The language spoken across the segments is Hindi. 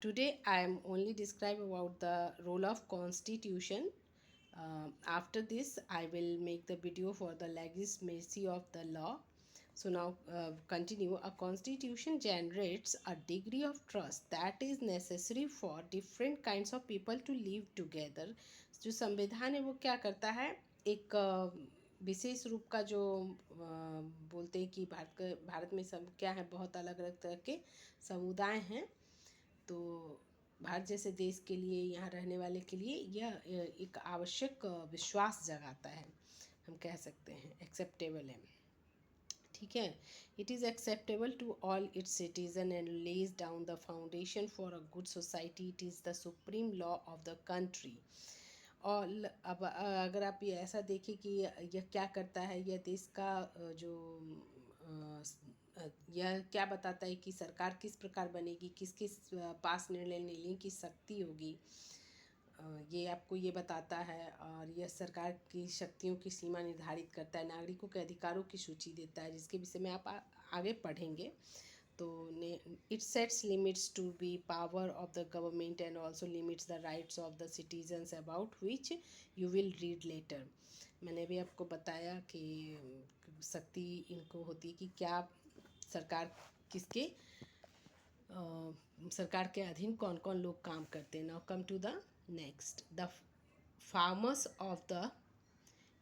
Today I am only describe about the role of constitution. After this I will make the video for the legitimacy of the law. So now continue. A constitution generates a degree of trust that is necessary for different kinds of people to live together. जो संविधान है वो क्या करता है, एक विशेष रूप का जो बोलते हैं कि भारत में सब क्या है, बहुत अलग अलग तरह के समुदाय हैं। तो भारत जैसे देश के लिए, यहाँ रहने वाले के लिए यह एक आवश्यक विश्वास जगाता है, हम कह सकते हैं एक्सेप्टेबल है। ठीक है, it is acceptable to all its citizen and lays down the foundation for a good society. It is the supreme law of the country. और अब अगर आप ये ऐसा देखें कि यह क्या करता है, यह देश का जो यह क्या बताता है कि सरकार किस प्रकार बनेगी, किस किस पास निर्णय लेने की शक्ति होगी, ये आपको ये बताता है। और यह सरकार की शक्तियों की सीमा निर्धारित करता है, नागरिकों के अधिकारों की सूची देता है, जिसके विषय में आप आगे पढ़ेंगे। तो it sets limits to be power of the government and also limits the rights of the citizens about which you will read later. मैंने भी आपको बताया कि शक्ति इनको होती है कि क्या सरकार किसके सरकार के अधीन कौन कौन लोग काम करते हैं। Now come to the next, the farmers of the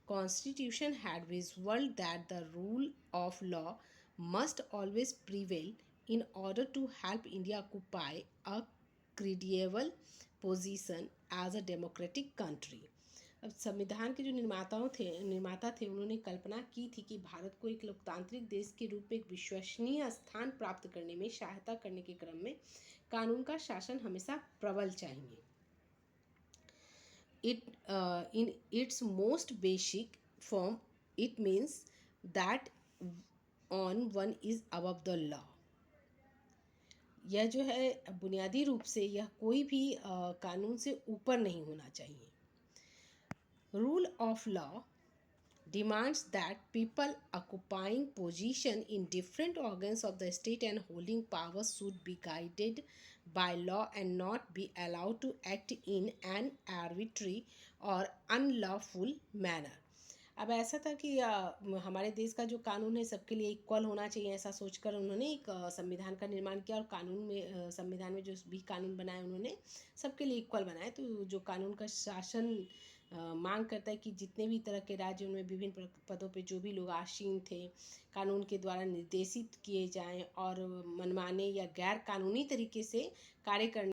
constitution had resolved that the rule of law must always prevail in order to help India occupy a credible position as a democratic country. अब संविधान के जो निर्माता थे उन्होंने कल्पना की थी कि भारत को एक लोकतांत्रिक देश के रूप में एक विश्वसनीय स्थान प्राप्त करने में सहायता करने के क्रम में कानून का शासन हमेशा प्रबल चाहिए। In its most basic form, it means that one is above the law. यह जो है बुनियादी रूप से यह कोई भी कानून से ऊपर नहीं होना चाहिए। Rule of law demands that people occupying position in different organs of the state and holding powers should be guided by law and not be allowed to act in an arbitrary or unlawful manner. अब ऐसा था कि हमारे देश का जो कानून है सबके लिए इक्वल होना चाहिए, ऐसा सोचकर उन्होंने एक संविधान का निर्माण किया। और कानून में संविधान में जो भी कानून बनाए उन्होंने सबके लिए इक्वल बनाए। तो जो कानून का शासन मांग करता है कि जितने भी तरह के राज्य उनमें विभिन्न पदों पे जो भी लोग आसीन थे कानून के द्वारा निर्देशित किए जाएं और मनमाने या गैर कानूनी तरीके से कार्य करने